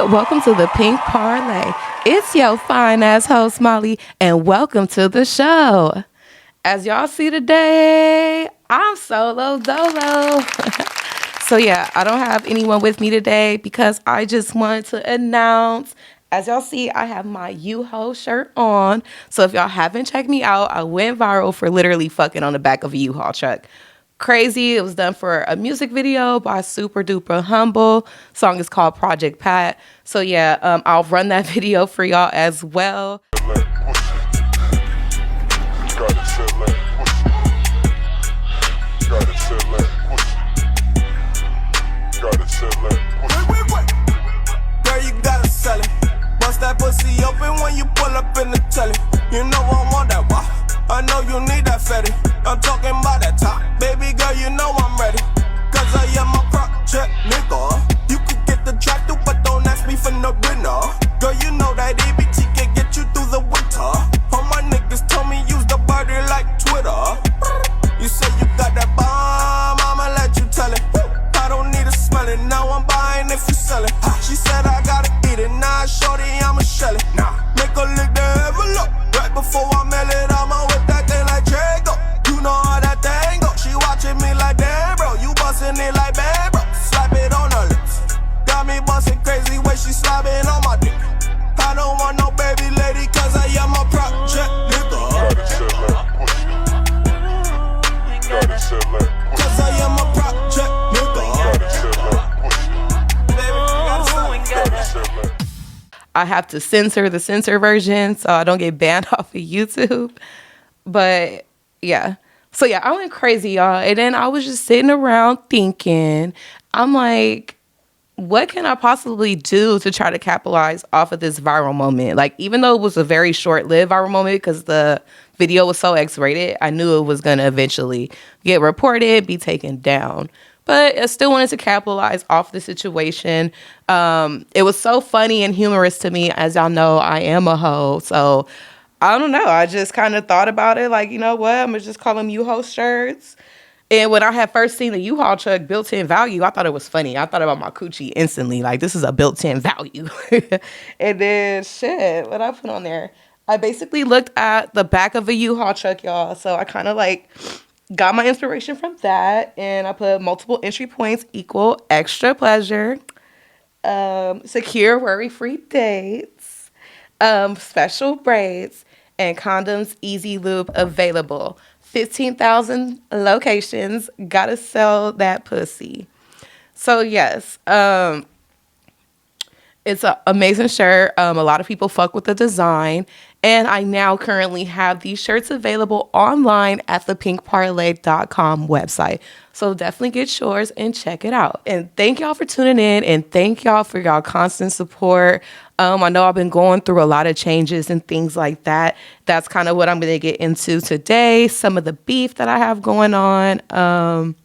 Welcome to the Pink Parley. It's your fine ass host, Molly, and welcome to the show. As y'all see today, I'm solo dolo. So yeah, I don't have anyone with me today because I just wanted to announce, as y'all see, I have my Uhoe shirt on. So if y'all haven't checked me out, I went viral for literally fucking on the back of a U-Haul truck. Crazy. It was done for a music video by Super Dupa Humble. Song is called Project Pat. So yeah, I'll run that video for y'all as well. Girl, you gotta sell it. Bust that pussy open when you pull up in the telly. You know I want that wah. I know you need that fatty. I'm talking about that top. Baby girl, you know I'm ready. Cause I am a project nigga. You could get the track through, but don't ask me for no dinner. Girl, you know that EBT can get you through the winter. All my niggas told me use the birdie like Twitter. You say you got that bomb, I'ma let you tell it. I don't need to smell it, now I'm buying if you sell it. She said I gotta eat it, nah, shorty, I'ma shell it. Make her lick the envelope. Right before I mail it, I'ma whip that thing like Drago. You know how that thing go. She watching me like damn, bro. You bustin' it like bad, bro. Slap it on her lips. Got me bustin' crazy way she slapping on my dick. I don't want no baby lady, cause I am a project nigga. Cause I am a project nigga. I have to censor the censor version so I don't get banned off of YouTube. But yeah. So yeah, I went crazy, y'all. And then I was just sitting around thinking, I'm like, what can I possibly do to try to capitalize off of this viral moment? Like, even though it was a very short-lived viral moment because the video was so X-rated, I knew it was going to eventually get reported, be taken down. But I still wanted to capitalize off the situation. It was so funny and humorous to me. As y'all know, I am a hoe. So I don't know. I just kind of thought about it like, you know what? I'm going to just call them U-Haul shirts. And when I had first seen the U-Haul truck built-in value, I thought it was funny. I thought about my coochie instantly. Like, this is a built-in value. And then, shit, what I put on there? I basically looked at the back of a U-Haul truck, y'all. So I kind of like got my inspiration from that. And I put multiple entry points equal extra pleasure, secure worry-free dates, special braids, and condoms easy lube available. 15,000 locations. Gotta sell that pussy. So yes, it's an amazing shirt. A lot of people fuck with the design. And I now currently have these shirts available online at the pinkparley.com website. So definitely get yours and check it out. And thank y'all for tuning in, and thank y'all for y'all constant support. I know I've been going through a lot of changes and things like that. That's kind of what I'm going to get into today. Some of the beef that I have going on. And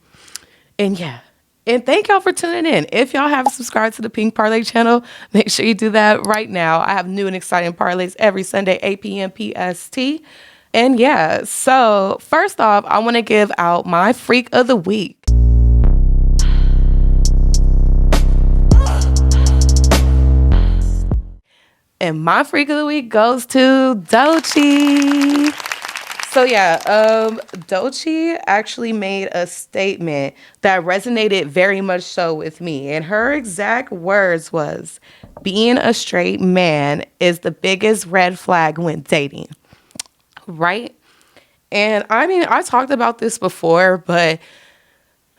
yeah. And thank y'all for tuning in. If y'all haven't subscribed to the Pink Parley channel, make sure you do that right now. I have new and exciting parlays every Sunday, 8 p.m. PST. And yeah, so first off, I want to give out my Freak of the Week. And my Freak of the Week goes to Doechii. So yeah, Doechii actually made a statement that resonated very much so with me. And her exact words was, being a straight man is the biggest red flag when dating. Right? And I mean, I talked about this before, but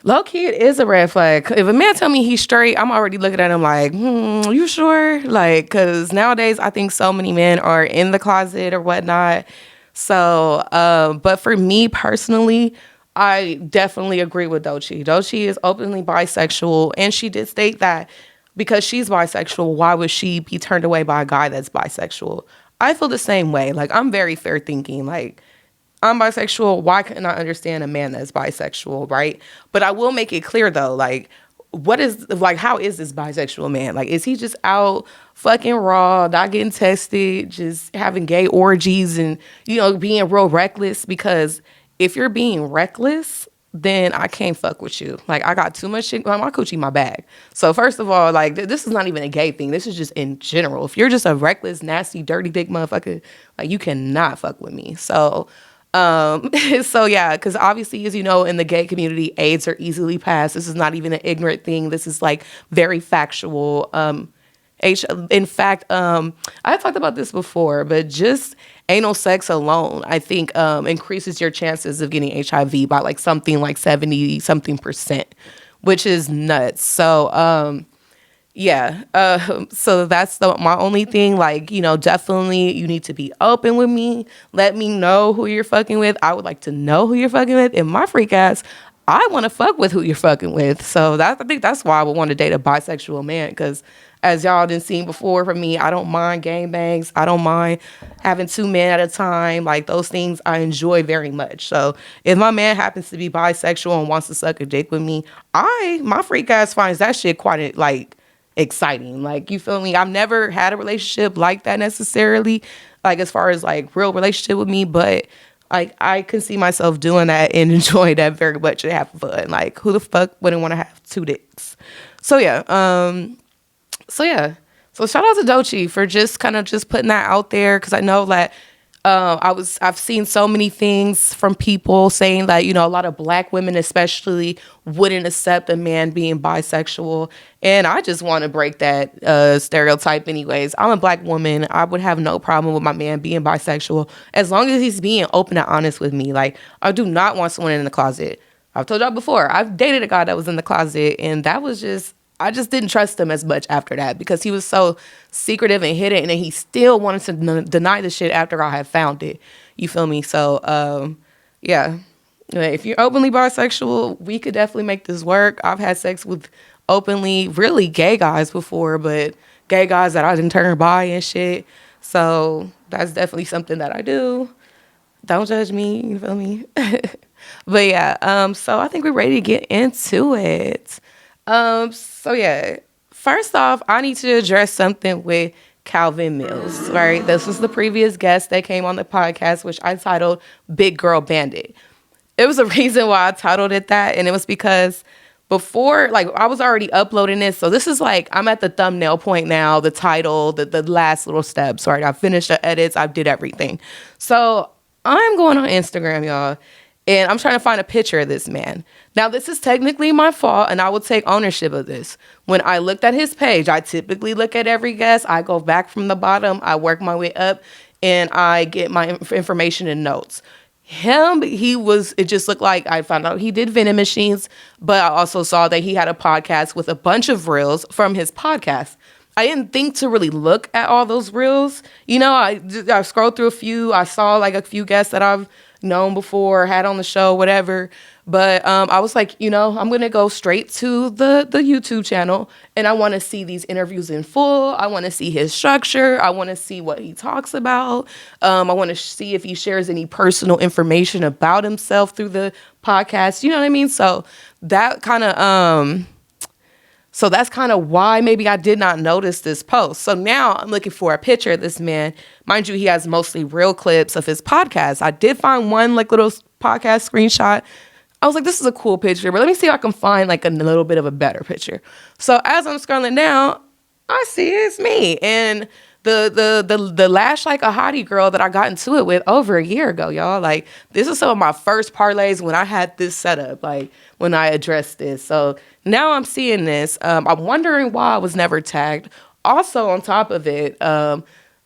low-key, it is a red flag. If a man tell me he's straight, I'm already looking at him like, you sure? Like, because nowadays, I think so many men are in the closet or whatnot. So, but for me personally, I definitely agree with Doechii. Doechii is openly bisexual, and she did state that because she's bisexual, why would she be turned away by a guy that's bisexual? I feel the same way. Like, I'm very fair thinking. Like, I'm bisexual. Why couldn't I understand a man that's bisexual, right? But I will make it clear, though, like, how is this bisexual man? Like, is he just out fucking raw, not getting tested, just having gay orgies and, being real reckless? Because if you're being reckless, then I can't fuck with you. Like, I got too much shit. My coochie, my bag. So first of all, like, this is not even a gay thing. This is just in general. If you're just a reckless, nasty, dirty dick motherfucker, like, you cannot fuck with me. So, so yeah, because obviously, as you know, in the gay community, AIDS are easily passed. This is not even an ignorant thing. This is like very factual. In fact, I talked about this before, but just anal sex alone, I think, increases your chances of getting HIV by like something like 70 something %, which is nuts. So, yeah. So that's my only thing. Like, you know, definitely you need to be open with me. Let me know who you're fucking with. I would like to know who you're fucking with. And my freak ass, I want to fuck with who you're fucking with. So I think that's why I would want to date a bisexual man, because as y'all done seen before from me, I don't mind gangbangs. I don't mind having 2 men at a time. Like, those things I enjoy very much. So if my man happens to be bisexual and wants to suck a dick with me, my freak ass finds that shit quite like exciting. Like, you feel me? I've never had a relationship like that necessarily, like as far as like real relationship with me, but like I can see myself doing that and enjoy that very much and have fun. Like, who the fuck wouldn't want to have 2 dicks? So yeah, so shout out to Doechii for just kind of just putting that out there, because I know that I've seen so many things from people saying that, you know, a lot of Black women especially wouldn't accept a man being bisexual, and I just want to break that stereotype anyways. I'm a Black woman. I would have no problem with my man being bisexual as long as he's being open and honest with me. Like, I do not want someone in the closet. I've told y'all before, I've dated a guy that was in the closet, and that was just, I just didn't trust him as much after that, because he was so secretive and hidden, and then he still wanted to deny the shit after I had found it. You feel me? So, yeah. If you're openly bisexual, we could definitely make this work. I've had sex with openly, really gay guys before, but gay guys that I didn't turn bi and shit. So that's definitely something that I do. Don't judge me. You feel me? But yeah, so I think we're ready to get into it. So yeah, first off, I need to address something with Calvin Mills, right? This was the previous guest that came on the podcast, which I titled Big Girl Bandit. It was a reason why I titled it that, and it was because before, like, I was already uploading this, so this is like, I'm at the thumbnail point now, the title, the last little steps, right? I finished the edits, I did everything. So I'm going on Instagram, y'all, and I'm trying to find a picture of this man. Now, this is technically my fault, and I will take ownership of this. When I looked at his page, I typically look at every guest. I go back from the bottom. I work my way up, and I get my information and notes. It just looked like I found out he did vending machines, but I also saw that he had a podcast with a bunch of reels from his podcast. I didn't think to really look at all those reels. You know, I scrolled through a few. I saw like a few guests that I've known before, had on the show, whatever. But I was like, you know, I'm going to go straight to the YouTube channel, and I want to see these interviews in full. I want to see his structure. I want to see what he talks about. I want to see if he shares any personal information about himself through the podcast. You know what I mean? So that kind of... So that's kind of why maybe I did not notice this post. So now I'm looking for a picture of this man. Mind you, he has mostly real clips of his podcast. I did find one like little podcast screenshot. I was like, this is a cool picture, but let me see if I can find like a little bit of a better picture. So as I'm scrolling down, I see it's me. And the lash like a hottie girl that I got into it with over a year ago, y'all. Like, this is some of my first parlays when I had this set up, like when I addressed this. So now I'm seeing this. I'm wondering why I was never tagged. Also, on top of it,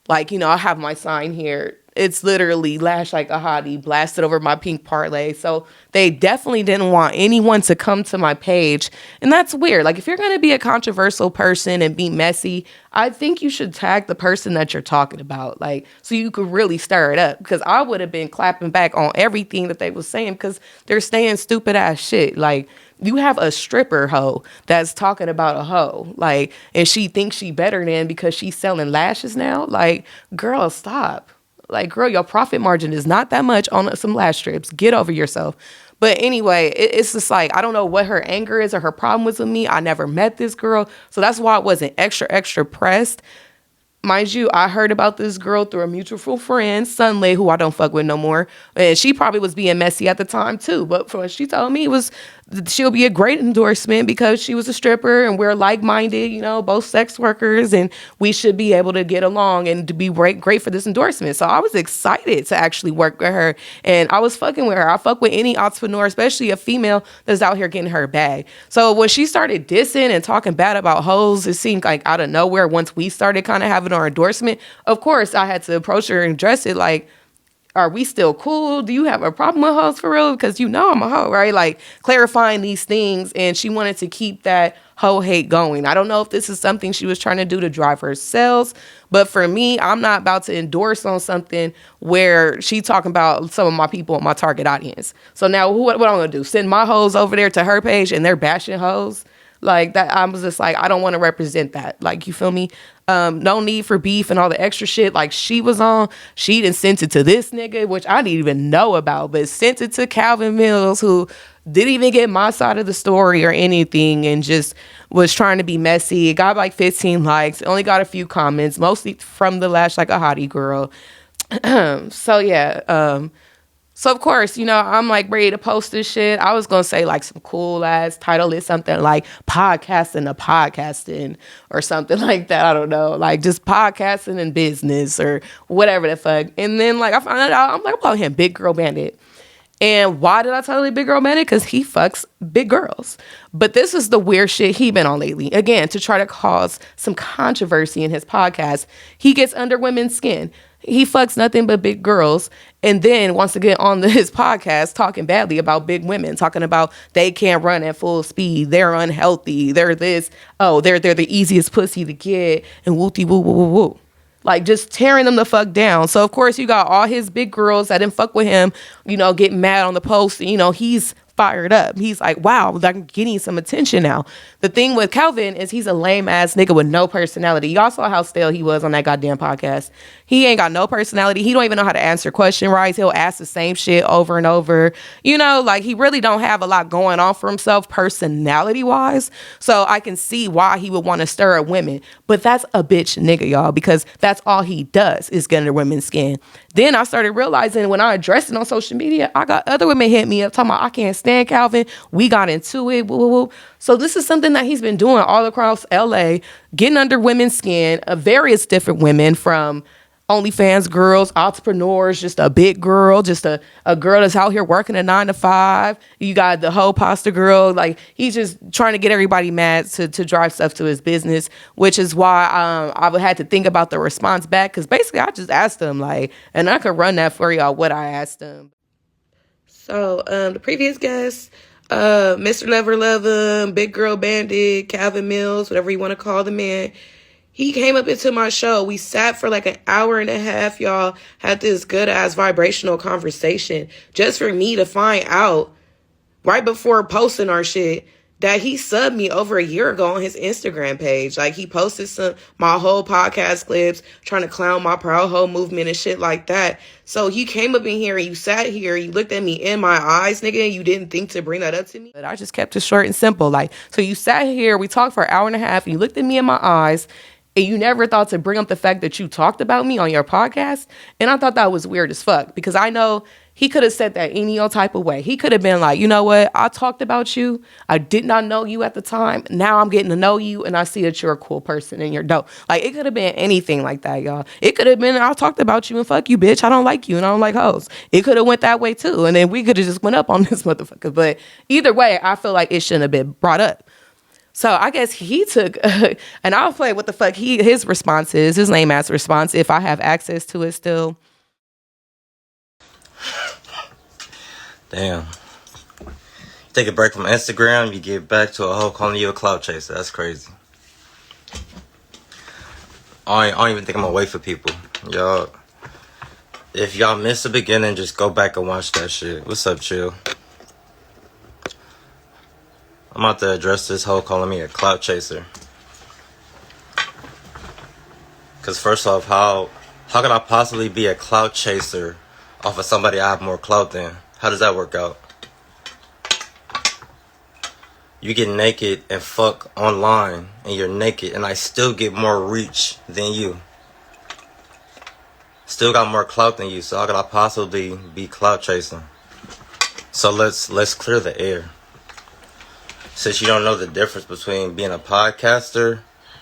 like, you know, I have my sign here. It's literally lash like a hottie blasted over my pink parlay. So they definitely didn't want anyone to come to my page. And that's weird. Like, if you're going to be a controversial person and be messy, I think you should tag the person that you're talking about. Like, so you could really stir it up. Because I would have been clapping back on everything that they was saying, because they're saying stupid ass shit. Like, you have a stripper hoe that's talking about a hoe, like, and she thinks she better than because she's selling lashes now. Like, girl, stop. Like, girl, your profit margin is not that much on some lash strips. Get over yourself. But anyway, it's just like, I don't know what her anger is or her problem was with me. I never met this girl. So that's why I wasn't extra pressed. mind you, I heard about this girl through a mutual friend, Sunlay, who I don't fuck with no more. And she probably was being messy at the time too. But from what she told me was she'll be a great endorsement because she was a stripper and we're like-minded, you know, both sex workers, and we should be able to get along and to be great for this endorsement. So I was excited to actually work with her, and I was fucking with her. I fuck with any entrepreneur, especially a female that's out here getting her bag. So when she started dissing and talking bad about hoes, it seemed like out of nowhere once we started kind of having our endorsement. Of course, I had to approach her and address it like, are we still cool? Do you have a problem with hoes for real? Because you know I'm a hoe, right? Like clarifying these things. And she wanted to keep that hoe hate going. I don't know if this is something she was trying to do to drive her sales. But for me, I'm not about to endorse on something where she talking about some of my people in my target audience. So now what I'm going to do? Send my hoes over there to her page and they're bashing hoes? Like that, I was just like, I don't want to represent that. Like, you feel me? No need for beef and all the extra shit like she was on. She done sent it to this nigga, which I didn't even know about, but sent it to Calvin Mills, who didn't even get my side of the story or anything and just was trying to be messy. It got like 15 likes, only got a few comments, mostly from the Lash Like a Hottie girl. So yeah, so of course, you know, I'm like ready to post this shit. I was going to say like some cool ass title is something like podcasting or something like that. I don't know. Like just podcasting and business or whatever the fuck. And then like I found out, I'm like, I'm calling him Big Girl Bandit. And why did I tell you Big Girl Bandit? Because he fucks big girls. But this is the weird shit he been on lately. Again, to try to cause some controversy in his podcast. He gets under women's skin. He fucks nothing but big girls and then wants to get on his podcast talking badly about big women, talking about they can't run at full speed. They're unhealthy. They're this. Oh, they're the easiest pussy to get and wooty woo woo woo woo. Like just tearing them the fuck down. So of course you got all his big girls that didn't fuck with him, you know, getting mad on the post. You know, he's fired up. He's like, wow, I'm getting some attention now. The thing with Calvin is he's a lame ass nigga with no personality. Y'all saw how stale he was on that goddamn podcast. He ain't got no personality. He don't even know how to answer question right. He'll ask the same shit over and over. You know, like he really don't have a lot going on for himself personality wise. So I can see why he would want to stir up women. But that's a bitch nigga, y'all, because that's all he does is get under women's skin. Then I started realizing when I addressed it on social media, I got other women hit me up talking about I can't stand Calvin. We got into it. Woo, woo, woo. So this is something that he's been doing all across LA, getting under women's skin, various different women from OnlyFans girls, entrepreneurs, just a big girl, just a girl that's out here working a 9 to 5. You got the whole pasta girl. Like he's just trying to get everybody mad to drive stuff to his business, which is why I had to think about the response back. Cause basically I just asked him like, and I could run that for y'all, what I asked him. So the previous guest, Mr. Never Love Him, Big Girl Bandit, Calvin Mills, whatever you want to call the man. He came up into my show. We sat for like an hour and a half, y'all. Had this good ass vibrational conversation just for me to find out right before posting our shit that he subbed me over a year ago on his Instagram page. Like he posted my whole podcast clips trying to clown my Proud Hoe movement and shit like that. So he came up in here and you sat here, you looked at me in my eyes, nigga, and you didn't think to bring that up to me. But I just kept it short and simple. Like, so you sat here, we talked for an hour and a half, and you looked at me in my eyes, and you never thought to bring up the fact that you talked about me on your podcast. And I thought that was weird as fuck because I know he could have said that any old type of way. He could have been like, you know what? I talked about you. I did not know you at the time. Now I'm getting to know you and I see that you're a cool person and you're dope. Like it could have been anything like that, y'all. It could have been, I talked about you and fuck you, bitch. I don't like you and I don't like hoes. It could have went that way too. And then we could have just went up on this motherfucker. But either way, I feel like it shouldn't have been brought up. So I guess he took, and I'll play what the fuck his response is, his lame ass response, if I have access to it still. Damn. You take a break from Instagram, you get back to a hoe calling you a clout chaser. That's crazy. I don't even think I'm gonna wait for people. Y'all, if y'all missed the beginning, just go back and watch that shit. What's up, chill? I'm about to address this hoe calling me a clout chaser. Cause first off, how could I possibly be a clout chaser off of somebody I have more clout than? How does that work out? You get naked and fuck online and you're naked and I still get more reach than you. Still got more clout than you, so how could I possibly be clout chasing? So let's clear the air. Since you don't know the difference between being a podcaster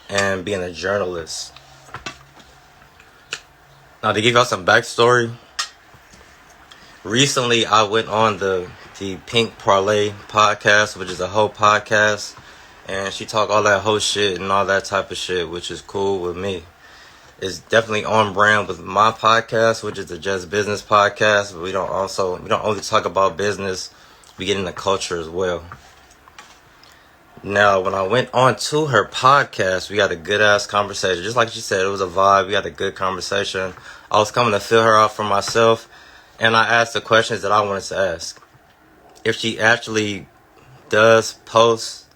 and being a journalist. Now, to give y'all some backstory, recently I went on the Pink Parley podcast, which is a whole podcast, and she talked all that whole shit and all that type of shit, which is cool with me. It's definitely on brand with my podcast, which is the Just Business podcast, but we don't only talk about business, we get into culture as well. Now, when I went on to her podcast, we had a good-ass conversation. Just like she said, it was a vibe. We had a good conversation. I was coming to fill her out for myself, and I asked the questions that I wanted to ask. If she actually does post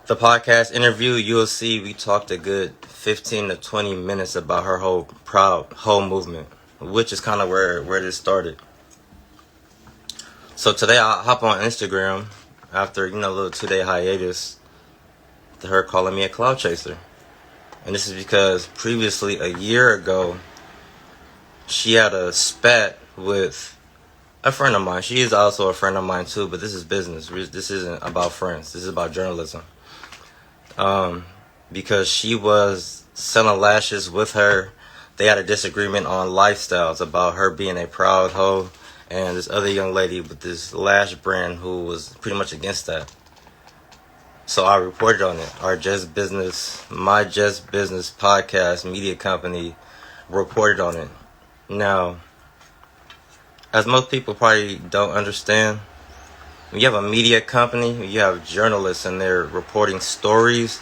the podcast interview, you'll see we talked a good 15 to 20 minutes about her whole movement, which is kind of where this started. So today I hop on Instagram after, a little 2-day hiatus, to her calling me a cloud chaser. And this is because previously, a year ago, she had a spat with a friend of mine. She is also a friend of mine too, but this is business. This isn't about friends. This is about journalism. Because she was selling lashes with her. They had a disagreement on lifestyles about her being a proud hoe and this other young lady with this lash brand who was pretty much against that. So I reported on it. My Just Business podcast media company reported on it. Now, as most people probably don't understand, when you have a media company, when you have journalists and they're reporting stories,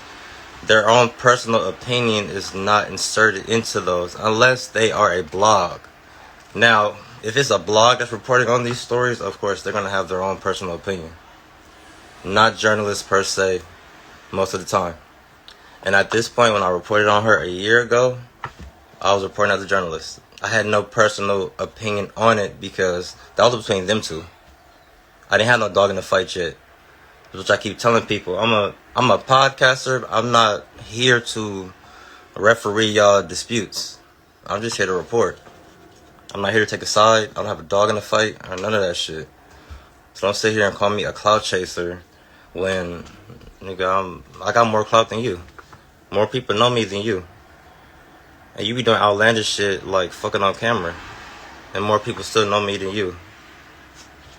their own personal opinion is not inserted into those unless they are a blog. Now, if it's a blog that's reporting on these stories, of course, they're going to have their own personal opinion. Not journalists per se, most of the time. And at this point, when I reported on her a year ago, I was reporting as a journalist. I had no personal opinion on it because that was between them two. I didn't have no dog in the fight yet. Which I keep telling people, I'm a podcaster. I'm not here to referee y'all disputes. I'm just here to report. I'm not here to take a side. I don't have a dog in the fight or none of that shit. So don't sit here and call me a clout chaser when, nigga, I got more clout than you. More people know me than you. And you be doing outlandish shit like fucking on camera. And more people still know me than you.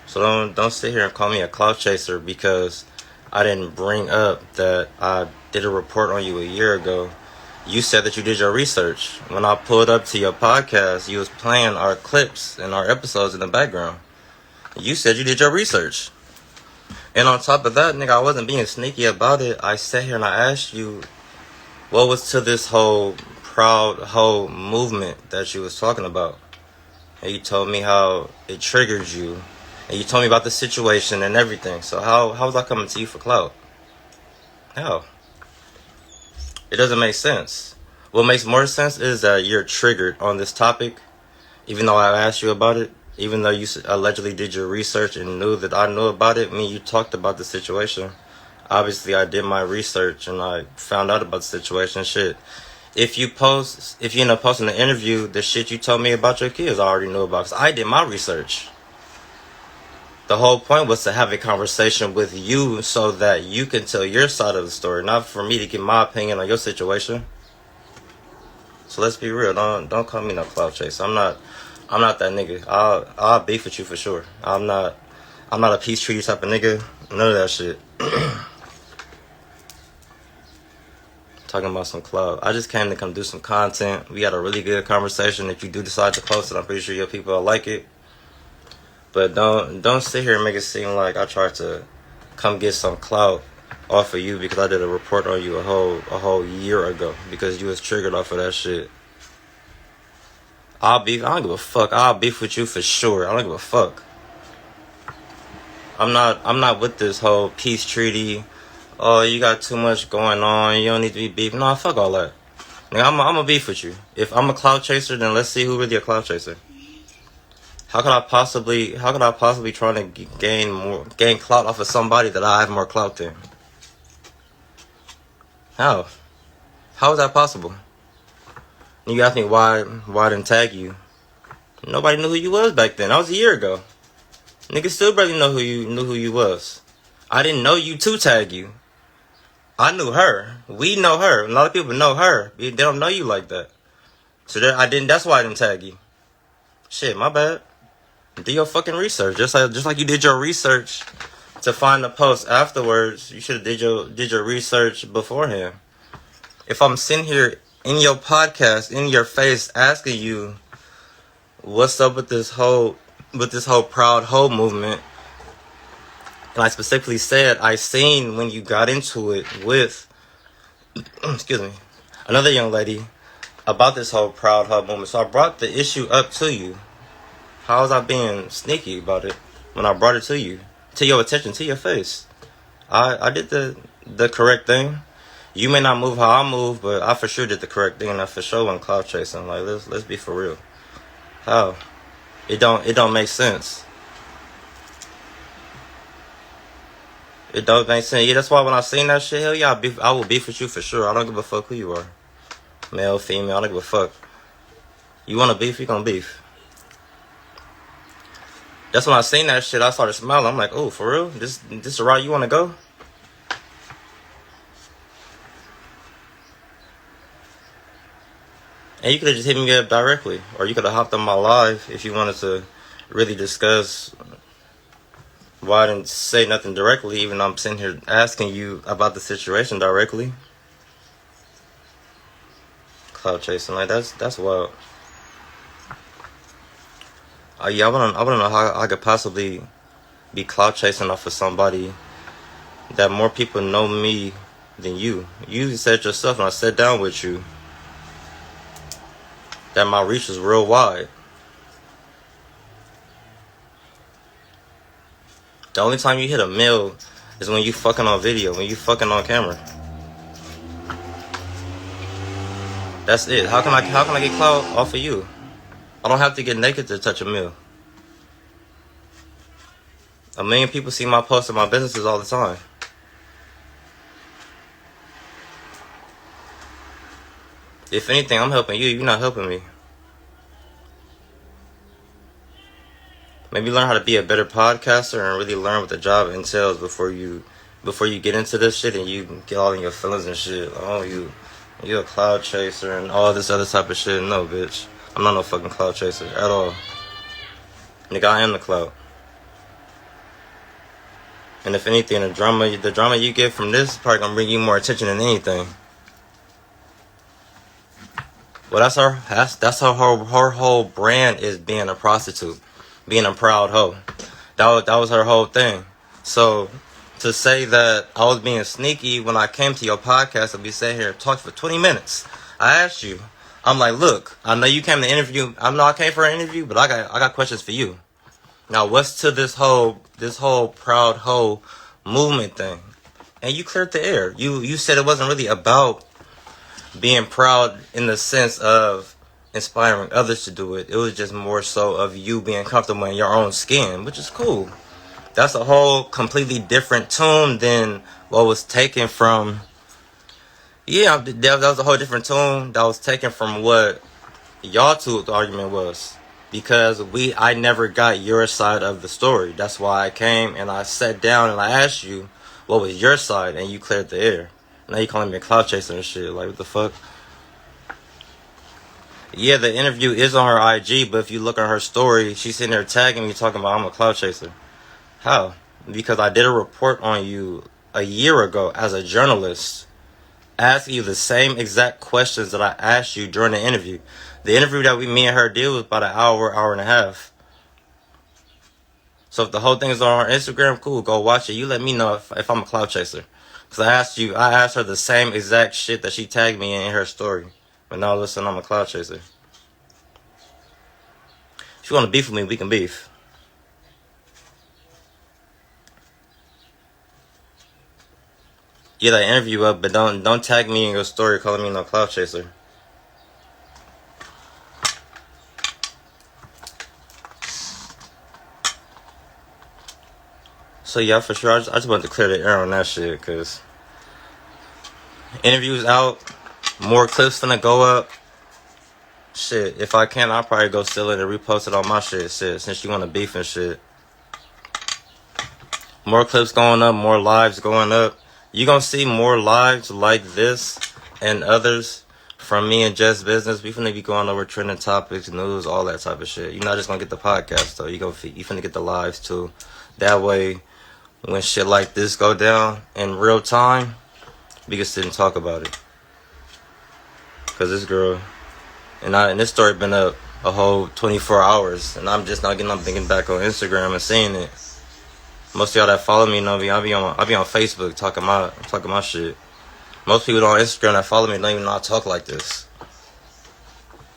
So don't sit here and call me a clout chaser because I didn't bring up that I did a report on you a year ago. You said that you did your research. When I pulled up to your podcast, you was playing our clips and our episodes in the background. You said you did your research. And on top of that, nigga, I wasn't being sneaky about it. I sat here and I asked you what was to this whole proud whole movement that you was talking about. And you told me how it triggered you. And you told me about the situation and everything. So how was I coming to you for clout? How? It doesn't make sense. What makes more sense is that you're triggered on this topic, even though I asked you about it, even though you allegedly did your research and knew that I knew about it. I mean, you talked about the situation. Obviously, I did my research and I found out about the situation. Shit. If you end up posting an interview, the shit you told me about your kids, I already knew about because I did my research. The whole point was to have a conversation with you so that you can tell your side of the story, not for me to give my opinion on your situation. So let's be real. Don't call me no clout chase. I'm not that nigga. I'll beef with you for sure. I'm not a peace treaty type of nigga. None of that shit. Talking about some clout. I just came to come do some content. We had a really good conversation. If you do decide to post it, I'm pretty sure your people will like it. But don't sit here and make it seem like I tried to come get some clout off of you because I did a report on you a whole year ago because you was triggered off of that shit. I don't give a fuck. I'll beef with you for sure. I don't give a fuck. I'm not with this whole peace treaty. Oh, you got too much going on. You don't need to be beefing. No, fuck all that. Nigga, I'm a beef with you. If I'm a clout chaser, then let's see who really a clout chaser. How could I possibly try to gain clout off of somebody that I have more clout than? How is that possible? You asked me why I didn't tag you. Nobody knew who you was back then. That was a year ago. Niggas still barely knew who you was. I didn't know you to tag you. I knew her. We know her. A lot of people know her. They don't know you like that. So that's why I didn't tag you. Shit, my bad. Do your fucking research. Just like you did your research to find the post afterwards. You should have did your research beforehand. If I'm sitting here in your podcast, in your face, asking you what's up with this whole proud hoe movement, and I specifically said I seen when you got into it with excuse me, another young lady about this whole proud hoe movement, so I brought the issue up to you. How was I being sneaky about it when I brought it to you, to your attention, to your face? I did the correct thing. You may not move how I move, but I for sure did the correct thing, and I for sure went cloud chasing. Like, let's be for real. How? It don't make sense. It don't make sense. Yeah, that's why when I seen that shit, hell yeah, I will beef with you for sure. I don't give a fuck who you are. Male, female, I don't give a fuck. You wanna beef, you gonna beef. That's when I seen that shit, I started smiling. I'm like, oh, for real? This the route you wanna go? And you could have just hit me up directly. Or you could have hopped on my live if you wanted to really discuss why I didn't say nothing directly, even though I'm sitting here asking you about the situation directly. Cloud chasing, like that's wild. Yeah, I wanna know how I could possibly be cloud chasing off of somebody that more people know me than you. You said yourself when I sat down with you that my reach is real wide. The only time you hit a mill is when you fucking on video, when you fucking on camera. That's it. How can I get clout off of you? I don't have to get naked to touch a mill. 1 million people see my posts and my businesses all the time. If anything, I'm helping you. You're not helping me. Maybe learn how to be a better podcaster and really learn what the job entails before you get into this shit and you get all in your feelings and shit. Oh, you're a cloud chaser and all this other type of shit. No, bitch. I'm not no fucking cloud chaser at all. Nigga, I am the cloud. And if anything, the drama you get from this is probably gonna bring you more attention than anything. Well, that's her whole brand is being a prostitute, being a proud hoe. That was her whole thing. So to say that I was being sneaky when I came to your podcast and we sat here and talked for 20 minutes, I asked you. I'm like, look, I know you came to interview. I came for an interview, but I got questions for you. Now, what's to this whole proud hoe movement thing? And you cleared the air. You said it wasn't really about being proud in the sense of inspiring others to do it. It was just more so of you being comfortable in your own skin, which is cool. That's a whole completely different tune than what was taken from. Yeah, that was a whole different tune that was taken from what y'all two the argument was. Because I never got your side of the story. That's why I came and I sat down and I asked you what was your side, and you cleared the air. Now you calling me a cloud chaser and shit. Like, what the fuck? Yeah, the interview is on her IG, but if you look at her story, she's sitting there tagging me talking about I'm a cloud chaser. How? Because I did a report on you a year ago as a journalist, asking you the same exact questions that I asked you during the interview. The interview that me and her did was about an hour and a half. So if the whole thing is on her Instagram, cool, go watch it. You let me know if I'm a cloud chaser. Because I asked her the same exact shit that she tagged me in her story. But now listen, I'm a cloud chaser. If you want to beef with me, we can beef. Get that interview up, but don't tag me in your story calling me no cloud chaser. So yeah, for sure, I just wanted to clear the air on that shit, because interviews out, more clips finna go up. shit, if I can, I'll probably go steal it and repost it on my shit, since you want to beef and shit. More clips going up, more lives going up. You gonna see more lives like this and others from me and Just Business. We finna be going over trending topics, news, all that type of shit. You're not just gonna get the podcast though. You finna get the lives too. That way, when shit like this go down in real time, we can sit and talk about it. Cause this girl and this story been up a whole 24 hours, and I'm just not getting up thinking back on Instagram and seeing it. Most of y'all that follow me know me. I be on Facebook talking my shit. Most people on Instagram that follow me don't even know I talk like this.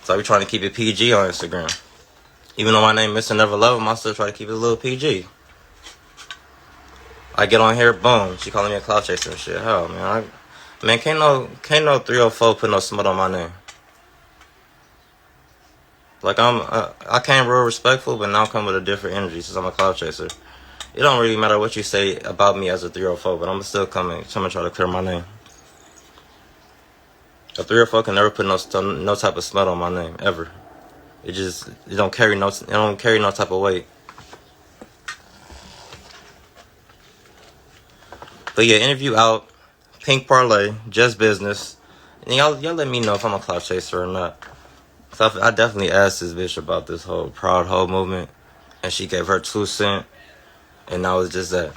So I be trying to keep it PG on Instagram. Even though my name Mr. Never Love Him, I still try to keep it a little PG. I get on here, boom, she calling me a clout chaser and shit. Hell, man, can't no 304 put no smut on my name. Like I came real respectful, but now I'm coming with a different energy since I'm a clout chaser. It don't really matter what you say about me as a 304, but I'm still coming try to clear my name. A 304 can never put no type of smut on my name ever. It don't carry no type of weight. But yeah, interview out. Pink Parley, Just Business. And y'all let me know if I'm a clout chaser or not. So I definitely asked this bitch about this whole Proud Hoe movement, and she gave her 2 cents. And that was just that.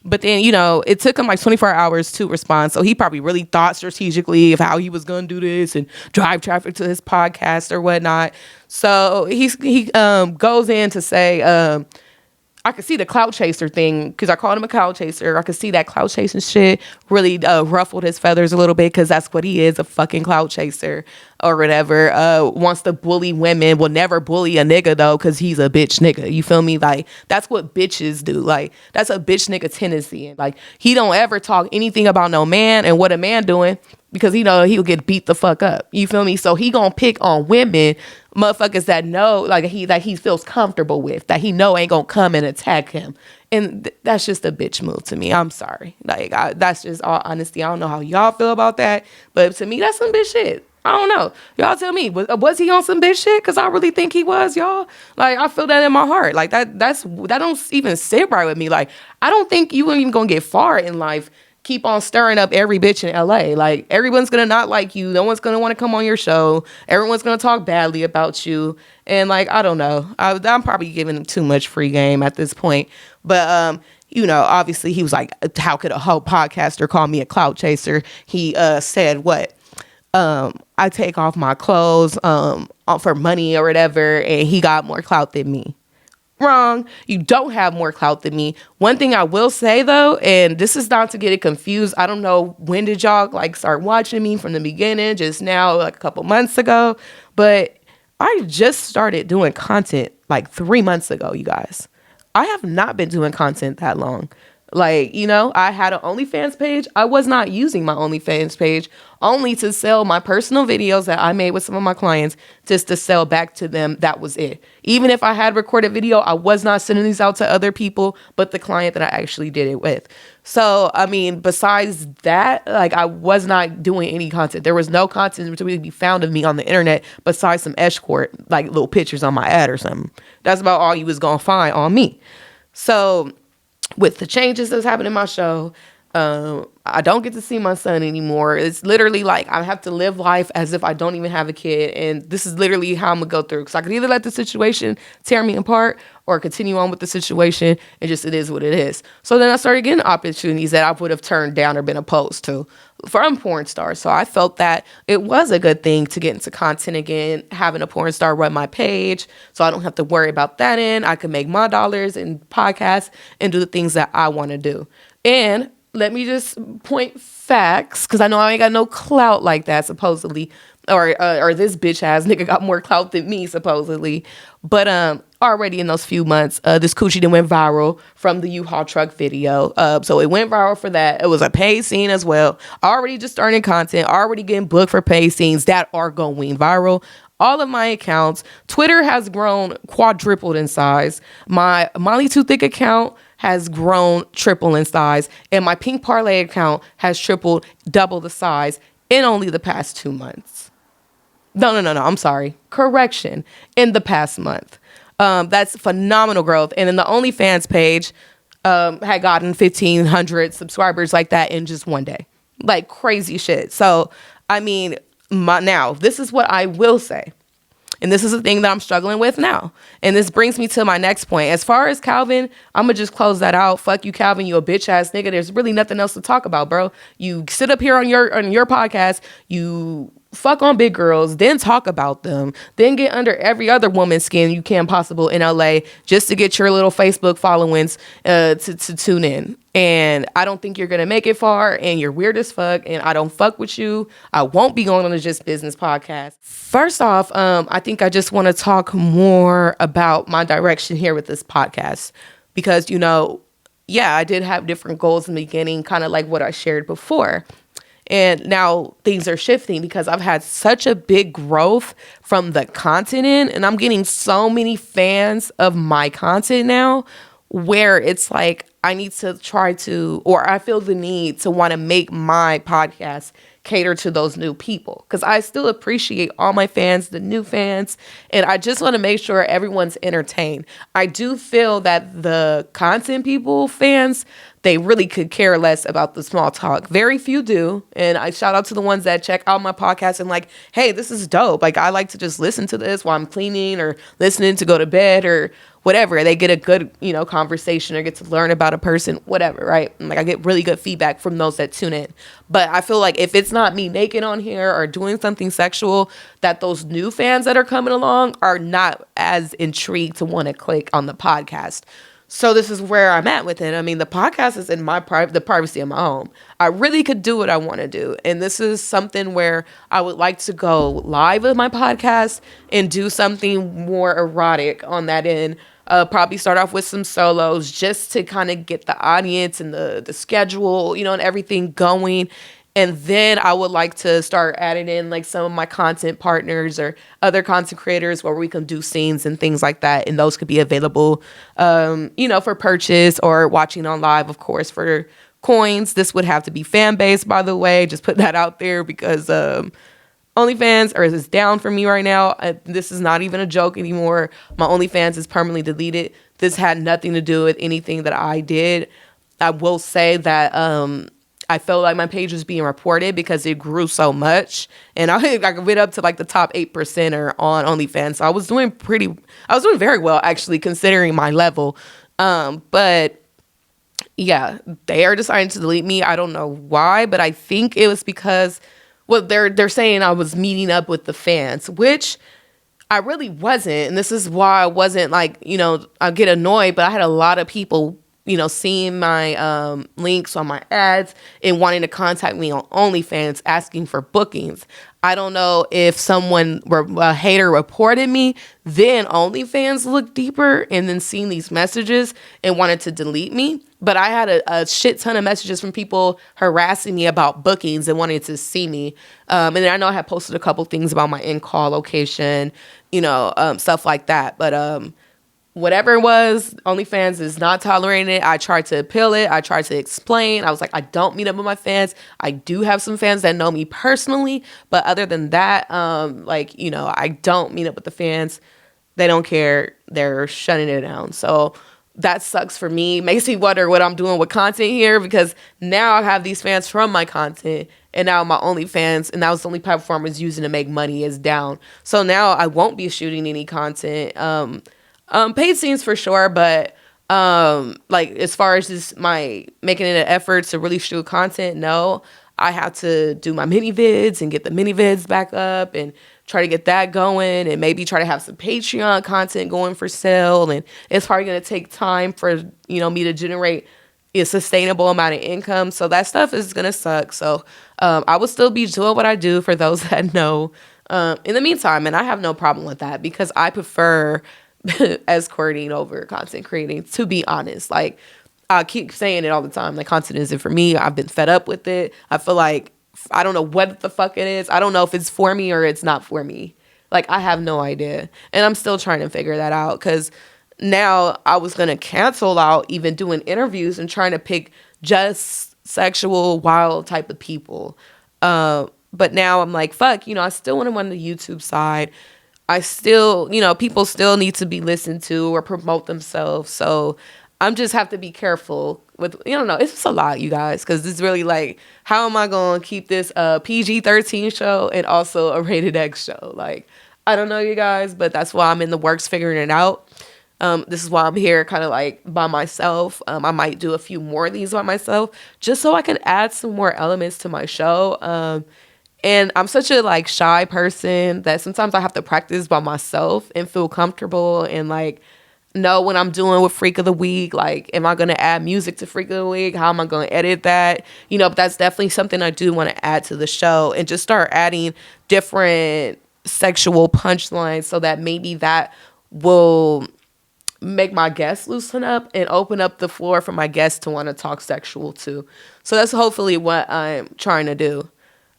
But then, it took him like 24 hours to respond. So he probably really thought strategically of how he was going to do this and drive traffic to his podcast or whatnot. So he goes in to say, I could see the clout chaser thing because I called him a clout chaser. I could see that clout chasing shit really ruffled his feathers a little bit because that's what he is, a fucking clout chaser or whatever. Wants to bully women, will never bully a nigga though because he's a bitch nigga. You feel me? Like that's what bitches do. Like that's a bitch nigga tendency. And like he don't ever talk anything about no man and what a man doing because he'll get beat the fuck up. You feel me? So he gonna pick on women, motherfuckers that know, like he feels comfortable with, that he know ain't gonna come and attack him. And that's just a bitch move to me. I'm sorry. Like that's just all honesty. I don't know how y'all feel about that, but to me that's some bitch shit. I don't know. Y'all tell me, was he on some bitch shit? Because I really think he was, y'all. Like, I feel that in my heart. Like, that don't even sit right with me. Like, I don't think you ain't even gonna get far in life. Keep on stirring up every bitch in LA. Like, everyone's gonna not like you. No one's gonna want to come on your show. Everyone's gonna talk badly about you. And, like, I don't know. I'm probably giving him too much free game at this point. But, obviously he was like, how could a whole podcaster call me a clout chaser? He said, what? I take off my clothes for money or whatever, and he got more clout than me. Wrong. You don't have more clout than me. One thing I will say though, and this is not to get it confused, I don't know when did y'all like start watching me from the beginning, just now, like a couple months ago, but I just started doing content like 3 months ago, you guys. I have not been doing content that long. Like, I had an OnlyFans page. I was not using my OnlyFans page only to sell my personal videos that I made with some of my clients just to sell back to them. That was it. Even if I had recorded video, I was not sending these out to other people, but the client that I actually did it with. So, I mean, besides that, like I was not doing any content. There was no content to really be found of me on the internet besides some escort, like little pictures on my ad or something. That's about all you was going to find on me. So with the changes that's happened in my show, I don't get to see my son anymore. It's literally like I have to live life as if I don't even have a kid. And this is literally how I'm going to go through. Because I could either let the situation tear me apart or continue on with the situation and just it is what it is. So then I started getting opportunities that I would have turned down or been opposed to from porn stars. So I felt that it was a good thing to get into content again, having a porn star run my page so I don't have to worry about that in. I can make my dollars in podcasts and do the things that I want to do. And let me just point facts, because I know I ain't got no clout like that, supposedly. Or this bitch ass nigga got more clout than me, supposedly. But already in those few months, this coochie done went viral from the U-Haul truck video. So it went viral for that. It was a paid scene as well. Already just starting content, already getting booked for paid scenes that are going viral. All of my accounts, Twitter has grown quadrupled in size. My Molly Too Thick account has grown triple in size, and my pink Parley account has tripled double the size in only the past 2 months. No, I'm sorry. Correction. In the past month. That's phenomenal growth. And then the OnlyFans page had gotten 1,500 subscribers like that in just one day. Like crazy shit. So, I mean, now, this is what I will say. And this is the thing that I'm struggling with now. And this brings me to my next point. As far as Calvin, I'm going to just close that out. Fuck you, Calvin. You a bitch ass nigga. There's really nothing else to talk about, bro. You sit up here on your podcast. You fuck on big girls, then talk about them, then get under every other woman's skin you can possible in LA just to get your little Facebook followings to tune in. And I don't think you're going to make it far, and you're weird as fuck, and I don't fuck with you. I won't be going on the Just Business podcast. First off, I think I just want to talk more about my direction here with this podcast because, yeah, I did have different goals in the beginning, kind of like what I shared before. And now things are shifting because I've had such a big growth from the content and I'm getting so many fans of my content now where it's like I need to try to, or I feel the need to want to make my podcast cater to those new people. Because I still appreciate all my fans, the new fans, and I just want to make sure everyone's entertained. I do feel that the content people, fans, they really could care less about the small talk. Very few do. And I shout out to the ones that check out my podcast and like, hey, this is dope. Like, I like to just listen to this while I'm cleaning or listening to go to bed or whatever. They get a good, conversation or get to learn about a person, whatever, right? And like, I get really good feedback from those that tune in. But I feel like if it's not me naked on here or doing something sexual, that those new fans that are coming along are not as intrigued to want to click on the podcast. So this is where I'm at with it. I mean, the podcast is in the privacy of my home. I really could do what I want to do. And this is something where I would like to go live with my podcast and do something more erotic on that end. Probably start off with some solos just to kind of get the audience and the schedule, and everything going. And then I would like to start adding in like some of my content partners or other content creators where we can do scenes and things like that. And those could be available, for purchase or watching on live, of course, for coins. This would have to be fan based, by the way. Just put that out there because OnlyFans is down for me right now. This is not even a joke anymore. My OnlyFans is permanently deleted. This had nothing to do with anything that I did. I will say that I felt like my page was being reported because it grew so much. And I went up to like the top 8% on OnlyFans. So I was doing very well, actually, considering my level. But yeah, they are deciding to delete me. I don't know why, but I think it was because, they're saying I was meeting up with the fans, which I really wasn't. And this is why I wasn't like, I get annoyed, but I had a lot of people seeing my links on my ads and wanting to contact me on OnlyFans asking for bookings. I don't know if a hater reported me, then OnlyFans looked deeper and then seen these messages and wanted to delete me. But I had a shit ton of messages from people harassing me about bookings and wanting to see me. And then I know I had posted a couple things about my in-call location, stuff like that. But whatever it was, OnlyFans is not tolerating it. I tried to appeal it. I tried to explain. I was like, I don't meet up with my fans. I do have some fans that know me personally. But other than that, I don't meet up with the fans. They don't care. They're shutting it down. So that sucks for me. Makes me wonder what I'm doing with content here because now I have these fans from my content and now my OnlyFans, and that was the only platform I was using to make money, is down. So now I won't be shooting any content. Paid scenes for sure, but as far as just my making it an effort to really shoot content, no. I have to do my mini vids and get the mini vids back up and try to get that going and maybe try to have some Patreon content going for sale. And it's probably going to take time for, me to generate a sustainable amount of income. So that stuff is going to suck. So I will still be doing what I do for those that know in the meantime. And I have no problem with that because I prefer escorting over content creating, to be honest. Like, I keep saying it all the time. Like, content isn't for me. I've been fed up with it. I feel like I don't know what the fuck it is. I don't know if it's for me or it's not for me. Like, I have no idea. And I'm still trying to figure that out because now I was going to cancel out even doing interviews and trying to pick just sexual, wild type of people. But now I'm like, fuck, I still want to run the YouTube side. I still, people still need to be listened to or promote themselves. So I'm just have to be careful with, it's just a lot, you guys, because it's really like, how am I going to keep this a PG-13 show and also a rated X show? Like, I don't know, you guys, but that's why I'm in the works figuring it out. This is why I'm here kind of like by myself. I might do a few more of these by myself just so I can add some more elements to my show. And I'm such a like shy person that sometimes I have to practice by myself and feel comfortable and like know what I'm doing with Freak of the Week. Like, am I going to add music to Freak of the Week? How am I going to edit that? But that's definitely something I do want to add to the show and just start adding different sexual punchlines so that maybe that will make my guests loosen up and open up the floor for my guests to want to talk sexual too. So that's hopefully what I'm trying to do.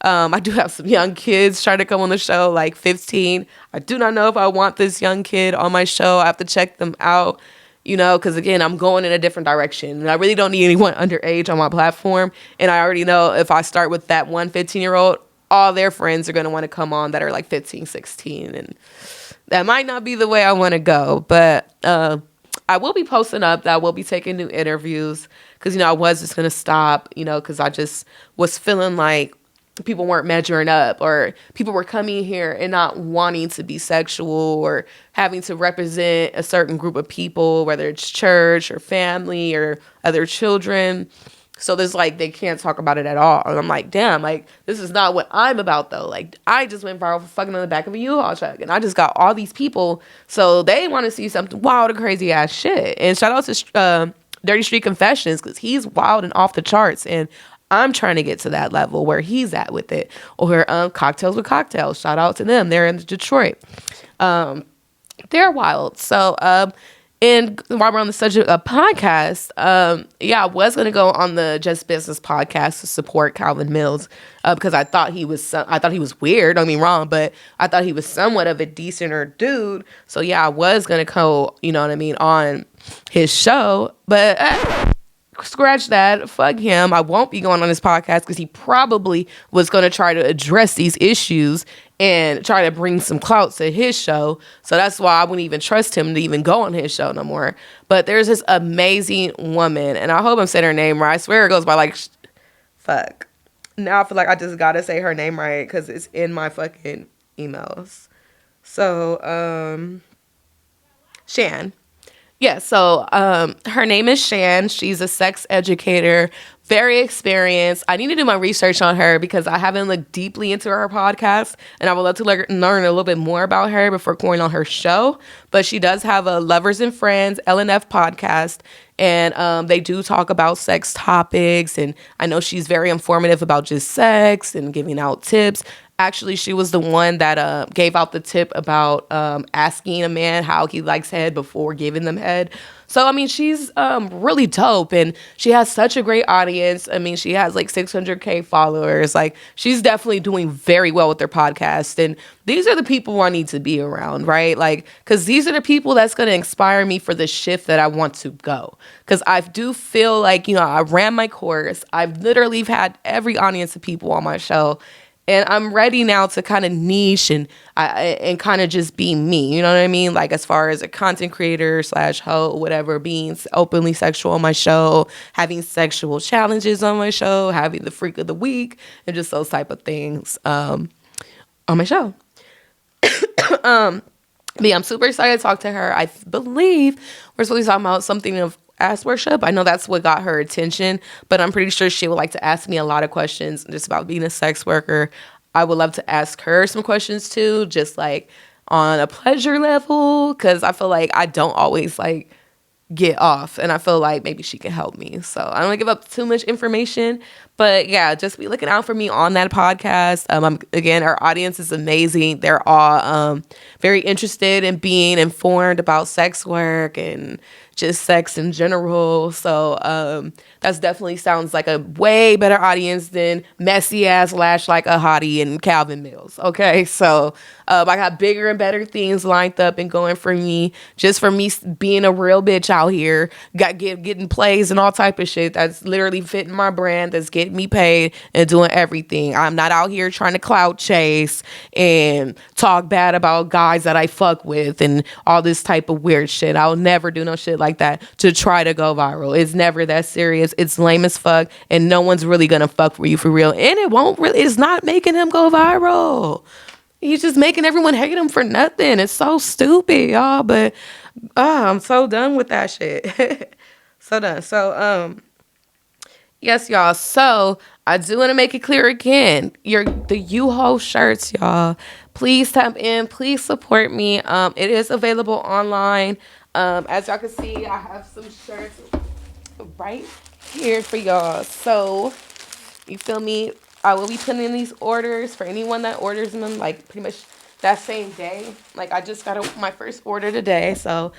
I do have some young kids trying to come on the show, like 15. I do not know if I want this young kid on my show. I have to check them out, because again, I'm going in a different direction. And I really don't need anyone underage on my platform. And I already know if I start with that one 15-year-old, all their friends are going to want to come on that are like 15, 16. And that might not be the way I want to go. But I will be posting up that I will be taking new interviews because, I was just going to stop, because I just was feeling like people weren't measuring up or people were coming here and not wanting to be sexual or having to represent a certain group of people, whether it's church or family or other children. So there's like, they can't talk about it at all. And I'm like, damn, like, this is not what I'm about though. Like, I just went viral for fucking on the back of a U-Haul truck and I just got all these people. So they want to see something wild and crazy ass shit. And shout out to Dirty Street Confessions because he's wild and off the charts. And I'm trying to get to that level where he's at with it. Or Cocktails with Cocktales. Shout out to them. They're in Detroit. They're wild. So, and while we're on the subject of podcasts, I was going to go on the Just Business podcast to support Calvin Mills because I thought he was weird. Don't get me wrong, but I thought he was somewhat of a decenter dude. So I was going to go, on his show, but scratch that. Fuck him. I won't be going on his podcast because he probably was going to try to address these issues and try to bring some clout to his show. So that's why I wouldn't even trust him to even go on his show no more. But there's this amazing woman, and I hope I'm saying her name right. I swear it goes by like, fuck. Now I feel like I just got to say her name right because it's in my fucking emails. So, Shan. Yeah, so her name is Shan. She's a sex educator, very experienced. I need to do my research on her because I haven't looked deeply into her podcast, and I would love to learn a little bit more about her before going on her show. But she does have a Lovers and Friends, LNF podcast, and they do talk about sex topics, and I know she's very informative about just sex and giving out tips. Actually, she was the one that gave out the tip about asking a man how he likes head before giving them head. So, I mean, she's really dope, and she has such a great audience. I mean, she has like 600K followers. Like, she's definitely doing very well with their podcast, and these are the people I need to be around, right? Like, because these are the people that's going to inspire me for the shift that I want to go. Because I do feel like, I ran my course. I've literally had every audience of people on my show, and I'm ready now to kind of niche and kind of just be me. You know what I mean? Like as far as a content creator / hoe, whatever, being openly sexual on my show, having sexual challenges on my show, having the Freak of the Week, and just those type of things on my show. But yeah, I'm super excited to talk to her. I believe we're supposed to be talking about something of ass worship. I know that's what got her attention, but I'm pretty sure she would like to ask me a lot of questions just about being a sex worker. I would love to ask her some questions too, just like on a pleasure level, because I feel like I don't always like get off, and I feel like maybe she can help me. So I don't want to give up too much information, but But yeah, just be looking out for me on that podcast. Again, our audience is amazing. They're all very interested in being informed about sex work and just sex in general. So that's definitely sounds like a way better audience than messy ass Lash Like a Hottie and Calvin Mills. Okay, so I got bigger and better things lined up and going for me, just for me being a real bitch out here, getting plays and all type of shit that's literally fitting my brand, that's getting me paid and doing everything. I'm not out here trying to clout chase and talk bad about guys that I fuck with and all this type of weird shit. I'll never do no shit like that to try to go viral. It's never that serious. It's lame as fuck, and no one's really gonna fuck for you for real. And it's not making him go viral. He's just making everyone hate him for nothing. It's so stupid, y'all. But I'm so done with that shit. So done. So yes, y'all. So I do want to make it clear again. The Uhoe shirts, y'all. Please tap in. Please support me. It is available online. As y'all can see, I have some shirts right here for y'all. So you feel me? I will be putting in these orders for anyone that orders them, like pretty much that same day. Like I just got my first order today. So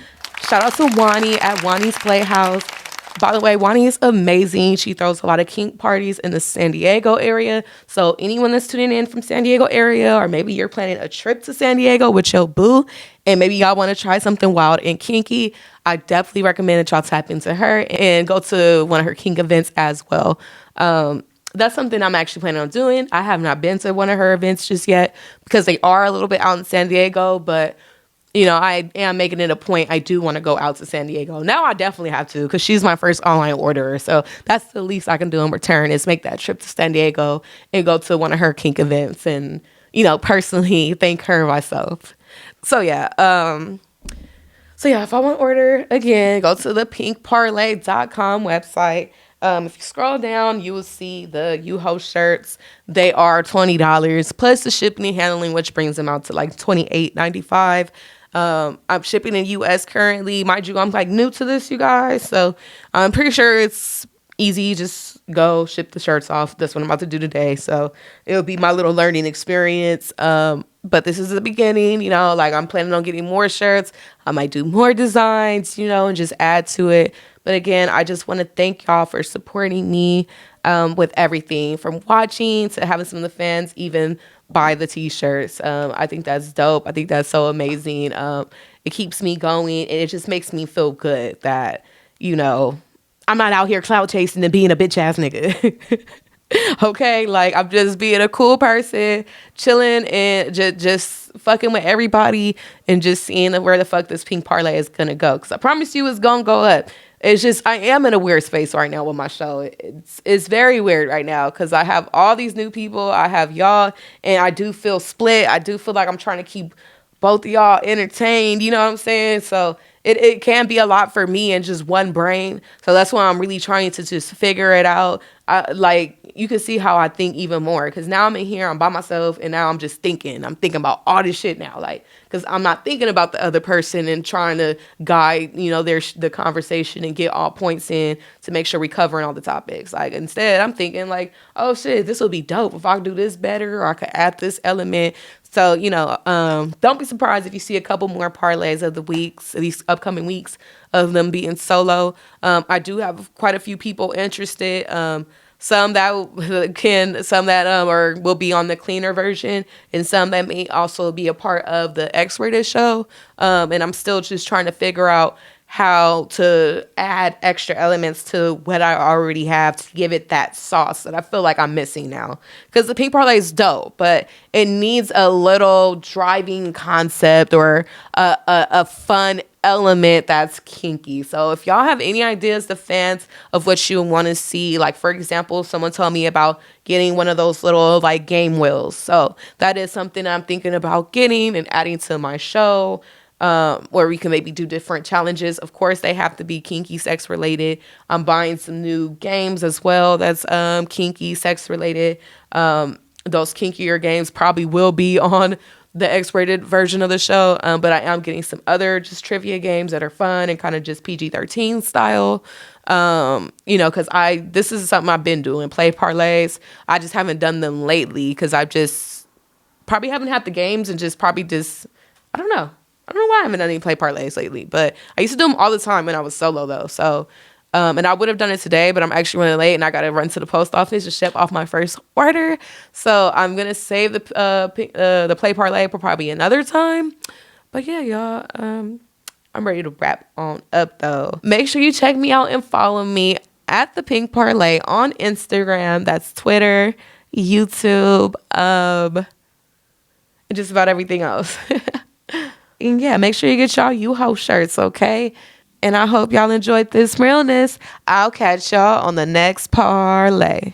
shout out to Wani at Wani's Playhouse. By the way, Wani is amazing. She throws a lot of kink parties in the San Diego area. So anyone that's tuning in from San Diego area, or maybe you're planning a trip to San Diego with your boo, and maybe y'all want to try something wild and kinky, I definitely recommend that y'all tap into her and go to one of her kink events as well. That's something I'm actually planning on doing. I have not been to one of her events just yet because they are a little bit out in San Diego, but you know, I am making it a point. I do want to go out to San Diego. Now I definitely have to because she's my first online orderer. So that's the least I can do in return is make that trip to San Diego and go to one of her kink events and, you know, personally thank her myself. So yeah. If I want to order, again, go to the pinkparley.com website. If you scroll down, you will see the Uhoe shirts. They are $20 plus the shipping and handling, which brings them out to like $28.95. I'm shipping in US currently. Mind you, I'm like new to this, you guys. So I'm pretty sure it's easy. Just go ship the shirts off. That's what I'm about to do today. So it'll be my little learning experience. But this is the beginning, you know, like I'm planning on getting more shirts. I might do more designs, you know, and just add to it. But again, I just want to thank y'all for supporting me with everything from watching to having some of the fans even buy the t-shirts. I think that's dope. I think that's so amazing. It keeps me going and it just makes me feel good that, you know, I'm not out here clout chasing and being a bitch ass nigga. Okay, like I'm just being a cool person, chilling and just fucking with everybody and just seeing where the fuck this pink parlay is gonna go. Cause I promise you it's gonna go up. It's just I am in a weird space right now with my show. It's very weird right now because I have all these new people. I have y'all and I do feel split. I do feel like I'm trying to keep both of y'all entertained. You know what I'm saying? So it can be a lot for me and just one brain. So that's why I'm really trying to just figure it out. Like you can see how I think even more because now I'm in here, I'm by myself, and now I'm just thinking. I'm thinking about all this shit now, like because I'm not thinking about the other person and trying to guide, you know, the conversation and get all points in to make sure we're covering all the topics. Like instead, I'm thinking like, oh shit, this would be dope if I could do this better or I could add this element. So, you know, don't be surprised if you see a couple more parlays of the weeks, these upcoming weeks of them being solo. I do have quite a few people interested. Some that will be on the cleaner version, and some that may also be a part of the X-rated show. And I'm still just trying to figure out how to add extra elements to what I already have to give it that sauce that I feel like I'm missing now. Because the pink parlay is dope, but it needs a little driving concept or a fun element that's kinky. So if y'all have any ideas, the fans, of what you want to see, like for example, someone told me about getting one of those little like game wheels. So that is something I'm thinking about getting and adding to my show. Where we can maybe do different challenges. Of course, they have to be kinky sex related. I'm buying some new games as well that's kinky sex related. Those kinkier games probably will be on the X-rated version of the show, but I am getting some other just trivia games that are fun and kind of just PG-13 style. Because this is something I've been doing, play parlays. I just haven't done them lately because I just probably haven't had the games and just probably just, I don't know why I haven't done any play parlays lately, but I used to do them all the time when I was solo though. So, and I would have done it today, but I'm actually running late and I got to run to the post office to ship off my first order. So I'm going to save the play parlay for probably another time. But yeah, y'all, I'm ready to wrap on up though. Make sure you check me out and follow me at the Pink Parlay on Instagram. That's Twitter, YouTube, and just about everything else. And yeah, make sure you get y'all Uhoe shirts, okay? And I hope y'all enjoyed this realness. I'll catch y'all on the next parlay.